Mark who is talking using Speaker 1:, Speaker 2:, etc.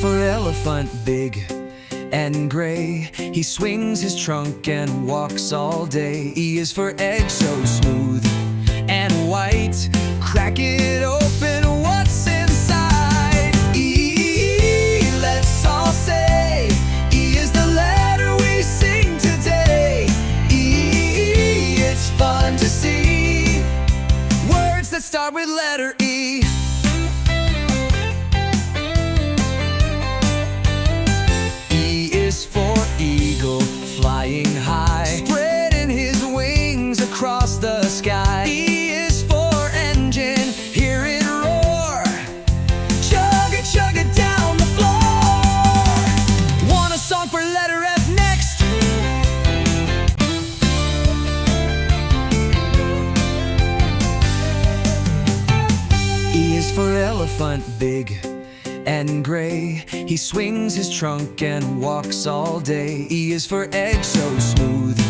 Speaker 1: for elephant, big and gray. He swings his trunk and walks all day. E is for egg, so smooth and white. Crack it open, what's inside? E, let's all say. E is the letter we sing today. E, it's fun to see words that start with letter E. Flying high, spreading his wings across the sky. E is for engine, hear it roar. Chugga-chugga down the floor. Want a song for letter F next? E is for elephant, big and gray. He swings his trunk and walks all day. E is for egg, so smooth